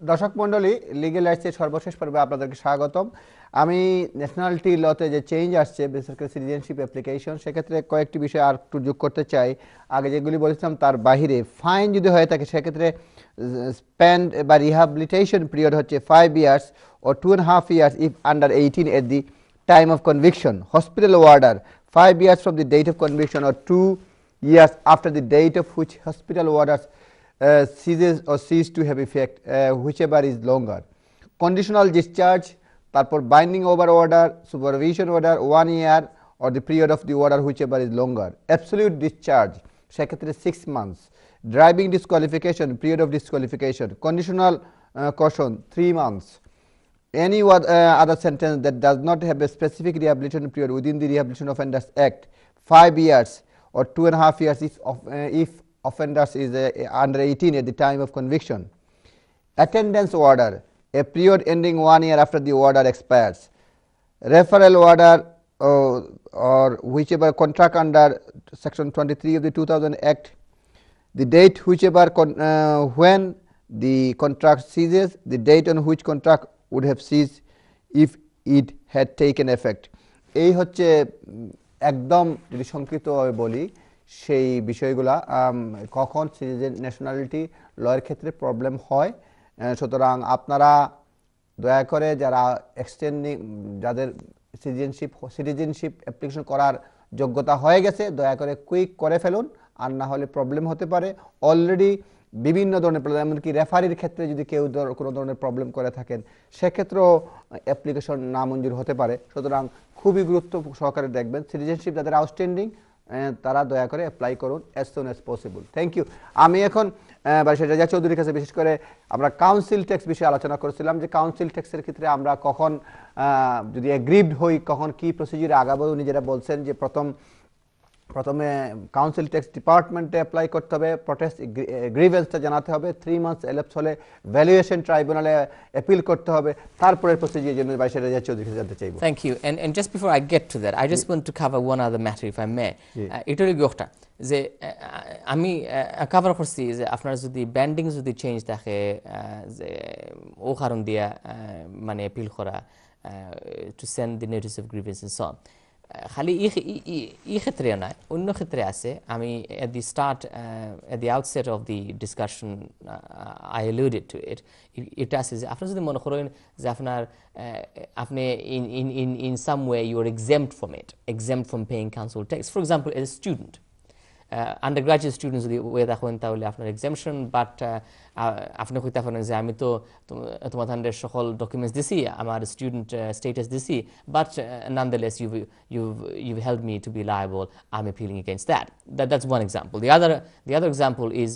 দর্শক মণ্ডলী, লিগ্যাল রাইটসের সর্বশেষ পর্বে আপনাদেরকে স্বাগতম। আমি ন্যাশনালিটি লতে যে চেঞ্জ আসছে, বিশেষ করে সিটিজেনশিপ অ্যাপ্লিকেশন, সেক্ষেত্রে কয়েকটি বিষয় আর একটু যোগ করতে চাই। আগে যেগুলি বলেছিলাম তার বাহিরে ফাইন যদি হয়ে থাকে, সেক্ষেত্রে স্পেন্ড বা রিহ্যাবিলিটেশন পিরিয়ড হচ্ছে 5 years or 2.5 years if under 18 at the time of conviction. Hospital order 5 years from the date of conviction or 2 years after the date of which hospital orders ceases or cease to have effect, whichever is longer. Conditional discharge, তারপর binding over order, supervision order 1 year or the period of the order whichever is longer. Absolute discharge সেক্ষেত্রে 6 months. Driving disqualification, period of disqualification. Conditional caution 3 months. Any other sentence that does not have a specific rehabilitation period within the Rehabilitation Offenders Act 5 years or 2.5 years if offenders is under 18 at the time of conviction. Attendance order, a period ending 1 year after the order expires. Referral order or whichever contract under section 23 of the 2000 Act, the date whichever when the contract ceases, the date on which contract would have ceased if it had taken effect. এই হচ্ছে একদম যদি সংক্ষিপ্তভাবে বলি সেই বিষয়গুলা কখন citizen nationality লয়ের ক্ষেত্রে প্রবলেম হয়। সুতরাং আপনারা দয়া করে যারা এক্সটেন্ডিং, যাদের সিটিজেনশিপ অ্যাপ্লিকেশন করার যোগ্যতা হয়ে গেছে, দয়া করে কুইক করে ফেলুন, আর না হলে প্রবলেম হতে পারে। অলরেডি বিভিন্ন ধরনের প্রবলেম, এমনকি রেফারির ক্ষেত্রে যদি কেউ কোনো ধরনের প্রবলেম করে থাকেন, সেক্ষেত্রেও অ্যাপ্লিকেশন নামঞ্জুর হতে পারে। সুতরাং খুবই গুরুত্ব সহকারে দেখবেন। সিটিজেনশিপ যাদের আউটস্ট্যান্ডিং তারা দয়া করে অ্যাপ্লাই করুন as soon as possible. Thank you. আমি এখন বারিস্টার রেজা চৌধুরীর কাছে বিশেষ করে আমরা কাউন্সিল ট্যাক্স বিষয়ে আলোচনা করেছিলাম, যে কাউন্সিল ট্যাক্সের ক্ষেত্রে আমরা কখন যদি এগ্রিভড হই কখন কি প্রসিডিউরে আগাবো। উনি যেটা বলছেন যে প্রথমে কাউন্সিল ট্যাক্স ডিপার্টমেন্টে অ্যাপ্লাই করতে হবে, প্রটেস্ট গ্রিভেন্সটা জানাতে হবে, 3 months এলএপস হলে ভ্যালুয়েশন ট্রাইব্যুনালে অ্যাপিল করতে হবে, তারপরে প্রসিডিউর জন্য বারিস্টার রেজা চৌধুরী জানতে চাইব। Thank you. And just before I get to that, I just want to cover one other matter if I may. এটা হলো একটা যে আমি কভার করছি যে আপনার যদি ব্যান্ডিং যদি চেঞ্জ থাকে, যে ও কারণ দিয়া মানে অ্যাপিল করা, to send the notice of grievance and so on. খালি এই ক্ষেত্রে নয়, অন্য ক্ষেত্রে আছে। আমি at the outset of the discussion I alluded to it. এটা আছে যে আপনার যদি মনে করেন যে আপনি in some way you are exempt from paying council tax. For example, as a student, undergraduate students যদি ওয়ে দেখেন তাহলে আপনার exemption, বাট আপনি কইতে পারেন যে আমি তো তোমাদের সকল ডকুমেন্টস দিছি, আমার স্টুডেন্ট স্ট্যাটাস দিছি, but nonetheless you've held me to be liable. I'm appealing against that. That's one example. The other example is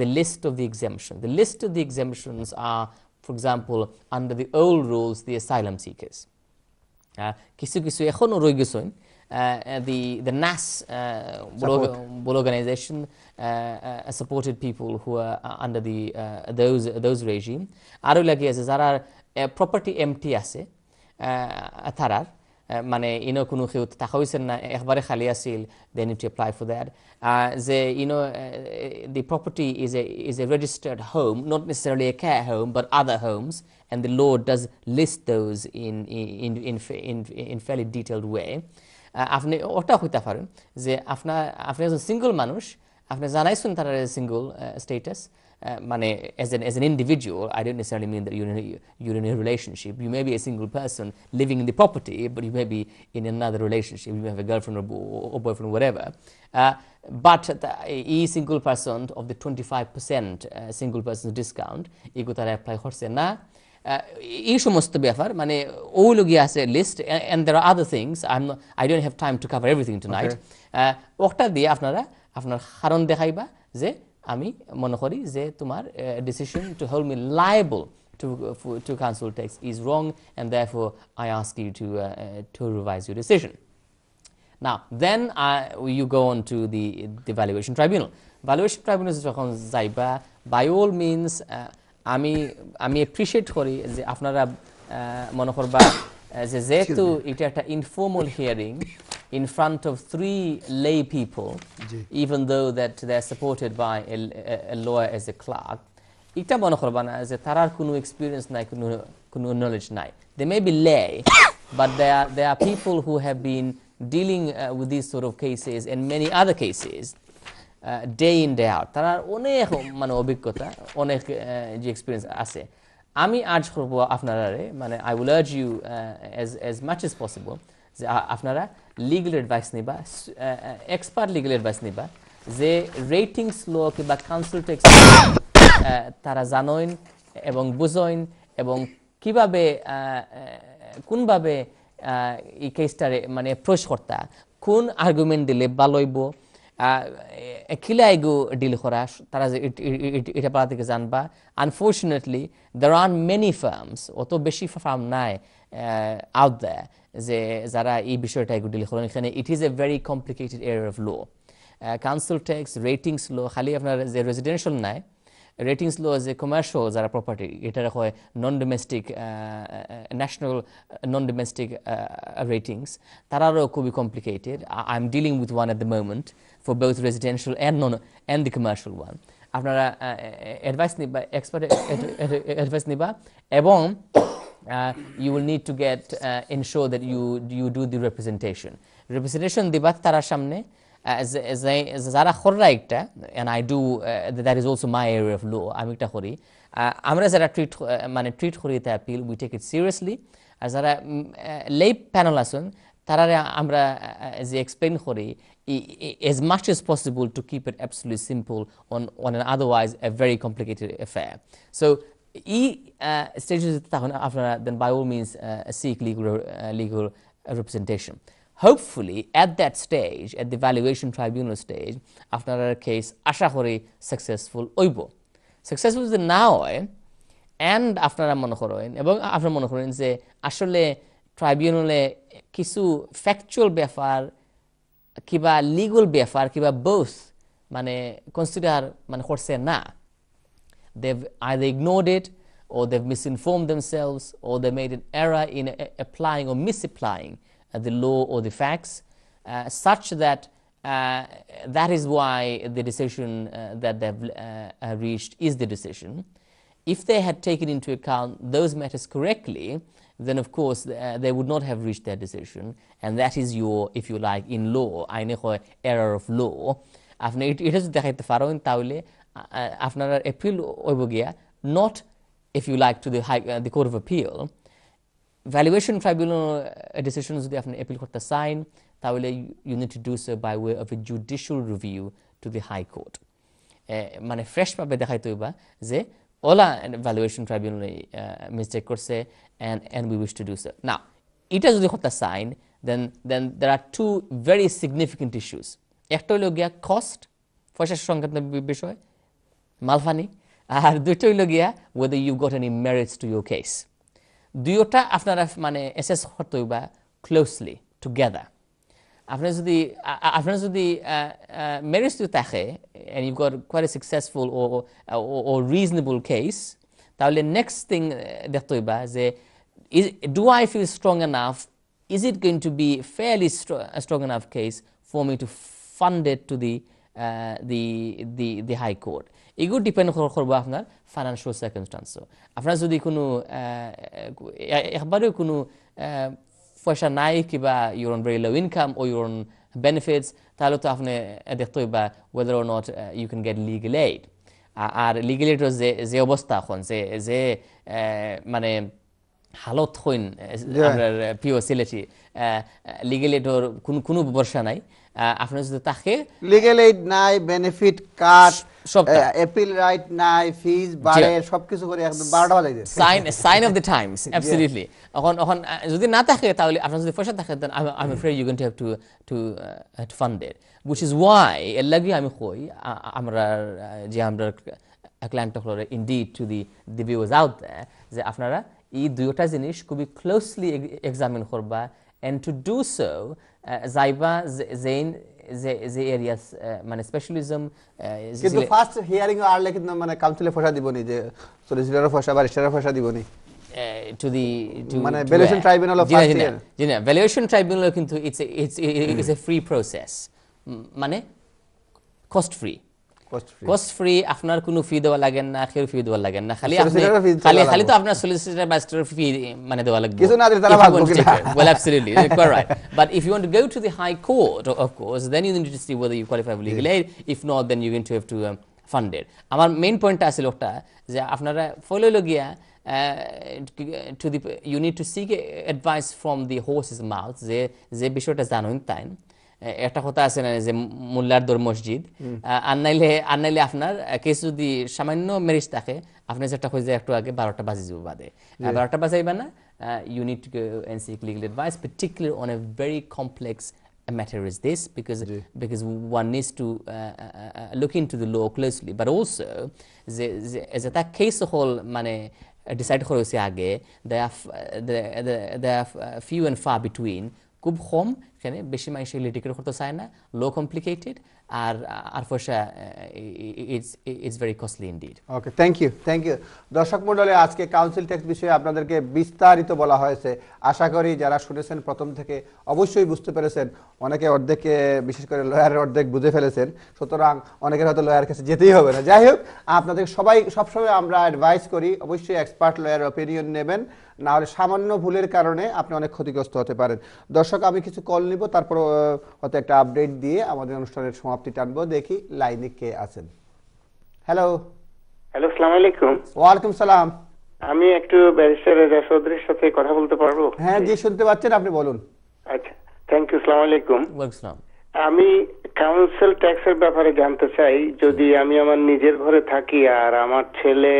the list of the exemption. The list of the exemptions are, for example, under the old rules, the asylum seekers. কিছু এখনো রয়ে গেছেন। The NAS organization supported people who are under those regime. আরো লাগে আছে যারা property MT আছে তারার মানে কোনো কেউ টাকা হয়েছেন না, একবারে খালি আছিল, they need to apply for that. যে the property is a registered home, not necessarily a care home but other homes, and the law does list those in fairly detailed way. আপনি ওটা হইতে পারেন যে আপনি একজন সিঙ্গল মানুষ, আপনি জানাইছেন তার সিঙ্গল স্ট্যাটাস, মানে as an individual. I don't necessarily mean that you're in a relationship. You may be a single person living in the property, but you may be in another relationship. You may have a girlfriend or boyfriend or whatever. But a single person of the 25% single person discount, এগুলো তারা apply করছে না। এই সমস্ত ব্যাপার মানে ওগুলো গিয়ে আছে list, and there are other things. I don't have time to cover everything tonight. ওটা দিয়ে আপনার কারণ দেখাইবা যে আমি মনে করি যে তোমার decision to hold me liable to council tax is wrong, and therefore I ask you to revise your decision. Now then you go on to the valuation tribunal. Valuation tribunal যখন যাইবা, by all means আমি appreciate করি যে আপনারা মনে করবা যে যেহেতু এটা একটা informal hearing in front of 3 lay people, even though that they're supported by a lawyer as a clerk, এটা মনে করবা না যে তারার কোনো এক্সপিরিয়েন্স নাই, কোনো নলেজ নাই। They may be lay, but there are people who have been dealing with these sort of cases and many other cases day in day out. তারার অনেক মানে অভিজ্ঞতা, অনেক যে এক্সপিরিয়েন্স আছে। আমি আর্জ করব আপনারা মানে I will urge you as much as possible যে আপনারা লিগ্যাল অ্যাডভাইস নিবা, এক্সপার্ট লিগ্যাল অ্যাডভাইস নিবা, যে রেটিংস ল কিংবা কাউন্সিল ট্যাক্স তারা জানেন এবং বুঝেন এবং কিভাবে কোনভাবে এই কেসটারে মানে অ্যাপ্রোচ করতা, কোন আর্গুমেন্ট দিলে ভালো হইব, কিলাইগু ডিল করা, তারা যে এটা পাড়া থেকে জানবা। Unfortunately there are many firms, অত বেশি ফার্ম নাই আউট দেয়ার যে যারা এই বিষয়টা এগু ডিল করেন। এখানে it is a very complicated area of law. Council tax, ratings law, খালি আপনার যে রেজিডেন্সিয়াল নাই, রেটিংস ল যে কমার্শিয়াল যারা প্রপার্টি, এটার হয় নন ডোমেস্টিক, ন্যাশনাল নন ডোমেস্টিক রেটিংস, তারারও খুবই complicated. I am dealing with one at the moment for both residential and the commercial one. আপনারা অ্যাডভাইস নিবা, এক্সপার্ট অ্যাডভাইস নিবা, এবং you will need to ensure that you do the representation দিবা তারার সামনে যারা খররা একটা, and I do that is also my area of law, আমি একটা করি। আমরা যারা ট্রিট করি তা appeal, we take it seriously. আর যারা লেই প্যানেল আছেন তারা আমরা যে এক্সপ্লেন করি as much as possible to keep it absolutely simple on an otherwise a very complicated affair. So stages তখন আপনারা then by all means seek legal representation. Hopefully at that stage, at the valuation tribunal stage, আপনার case আশা করি successful হইব। Successful যদি না হয়, and আপনারা মনে করেন এবং আপনারা মনে করেন যে আসলে ট্রাইব্যুনালে কিছু ফ্যাকচুয়াল ব্যাপার কিবা লিগাল ব্যাপার কিবা বোথ মানে কনসিডার মানে করছে না, they've either ignored it or they've misinformed themselves or they made an error in applying or misapplying the law or the facts, such that that is why the decision that they've reached is the decision. If they had taken into account those matters correctly, then of course they would not have reached their decision, and that is your, if you like, in law, error of law. আপনি এটা যদি দেখাইতে পারেন তাহলে আপনার appeal হইব গিয়া, not if you like to the court of appeal. Valuation tribunal decisions যদি আপনি appeal করতে চান তাহলে you need to do so by way of a judicial review to the high court. মানে ফ্রেশ ভাবে দেখাইতে হইবা যে ওলা valuation tribunal মিস্টেক করছে and we wish to do so. Now এটা যদি করতে চান then there are two very significant issues. একটা হইল গিয়া কস্ট, পয়সা সংক্রান্ত বিষয়, মালফানি, আর দুইটা হইল গিয়া whether you got any merits to your case. দুইটা আপনারা মানে অ্যাসেস করতে হইবা ক্লোজলি টুগেদার। আপনার যদি মেরিটস যদি থাকে and you've got quite a successful or reasonable case, তাহলে নেক্সট থিং দেখতে হইবা যে do I feel strong enough, is it going to be fairly strong enough case for me to fund it to the high court. এগুলো depend করবো আপনার financial সার্কামস্টান্সও। আপনার যদি কোনো একবারেও কোনো পয়সা নাই কিবা you're on very low income ও ইউর অন বেনিফিটস, তাহলে তো আপনি দেখতে হইবা whether or not you can get legal aid. আর লিগেল এইডের যে অবস্থা এখন যে মানে হালত হইন আপনার পিও সিলেটি লিগেল এইডর কোনো ভরসা নাই। আপনার যদি তাকে লিগ্যাল এইড নাই, বেনিফিট কাট, অ্যাপিল রাইট নাই, ফিজ বাড়ে, সবকিছু করে একদম 12টা বাজে যায়। Sign of the times, absolutely. এখন যদি না থাকে তাহলে আপনার যদি পয়সা থাকে then I am afraid you going to have to fund it, which is why এর লাগি আমি কই আমরা যে আমরা ক্লায়েন্ট হল indeed to the viewers out there যে আপনারা এই দুইটা জিনিস খুবই ক্লোজলি এক্সামিন করবা, and to do so যাইবা যে এরিয়াস মানে স্পেশালিজম। কিন্তু ফার্স্ট হিয়ারিং আরলে কিন্তু মানে কাউন্সিলে পয়সা দিবনি, যে সলিসিটরের পয়সা বা রেজিস্ট্রারের পয়সা দিবনি to মানে valuation tribunal of first year. জি না, ভ্যালুয়েশন ট্রাইব্যুনাল কিন্তু it's a free process, মানে cost free. Cost free. Cost free, আপনার কোনো ফি দেওয়া লাগে না, কেউ ফি দেওয়া লাগে না, খালি আপনি Solicitor fee খালি দেওয়া খালি তো লাগবে। আপনার সলিসিটর মাস্টার ফি মানে দেওয়া লাগবে কিছু না দিলে তারা if you ভাগবো want to কিনা। take it. Well, absolutely, you're quite right. But if you want to go to the high court, of course, then you need to see whether you qualify for legal aid. If not, then you're going to have to fund it. আমার main পয়েন্টটা আছে লোকটা যে আপনারা follow লগিয়া to the you need to seek advice from the horse's mouth, যে বিষয়টা জানুন তাই একটা কথা আছে না যে মোল্লার দর মসজিদ, আর নাইলে আপনার কেস যদি সামান্য মেরিজ থাকে আপনি যেটা কইছে একটু আগে 12টা বাজে যাব বাদে 12টা বাজাইবা না, you need to go and seek legal advice, particularly on a very complex matter is this, because one needs to look into the law closely, but also as a case whole মানে decide করা হয়েছে আগে, they are few and far between, খুব কম, এখানে বেশি মানুষ লিটিগেট করতে চায় না, লো কমপ্লিকেটেড, আর পয়সা it's very costly indeed. Okay, thank you. দর্শক মণ্ডলী, আজকে কাউন্সিল ট্যাক্স বিষয়ে আপনাদেরকে বিস্তারিত বলা হয়েছে। আশা করি যারা শুনেছেন প্রথম থেকে অবশ্যই বুঝতে পেরেছেন। অনেকে অর্ধেকে, বিশেষ করে লয়ারের অর্ধেক বুঝে ফেলেছেন, সুতরাং অনেকের হয়তো লয়ার কাছে যেতেই হবে না। যাই হোক, আপনাদের সবসময় আমরা অ্যাডভাইস করি অবশ্যই এক্সপার্ট লয়ার অপিনিয়ন নেবেন, না হলে সামান্য ভুলের কারণে আপনি অনেক ক্ষতিগ্রস্ত হতে পারেন। দর্শক, আমি কিছু কল নিব, তারপর হয়তো একটা আপডেট দিয়ে আমাদের অনুষ্ঠানের সমাপ্তি টানবো। দেখি লাইনে কে আছেন। হ্যালো। আসসালামু আলাইকুম। ওয়ালাইকুম সালাম। আমি একটু ব্যারিস্টার রেজা চৌধুরীর সাথে কথা বলতে পারবো? হ্যাঁ জি, শুনতে পাচ্ছেন, আপনি বলুন। আচ্ছা, থ্যাংক ইউ। আসসালামু আলাইকুম। ওয়েলকাম। আমি কাউন্সিল ট্যাক্সের ব্যাপারে জানতে চাই। যদি আমি আমার নিজের ঘরে থাকি আর আমার ছেলে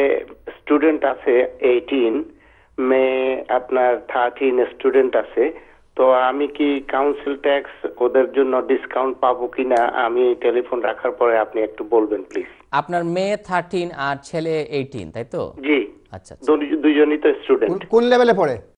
স্টুডেন্ট আছে 18, মেয়ে আপনার 13 স্টুডেন্ট আছে, তো আমি কি কাউন্সিল ট্যাক্স ওদের জন্য ডিসকাউন্ট পাবো কিনা আমি টেলিফোন রাখার পরে আপনি একটু বলবেন প্লিজ। আপনার মেয়ে 13 আর ছেলে 18, তাই তো? জি। আচ্ছা, দুজনই তো স্টুডেন্ট। কোন লেভেলে পড়ে?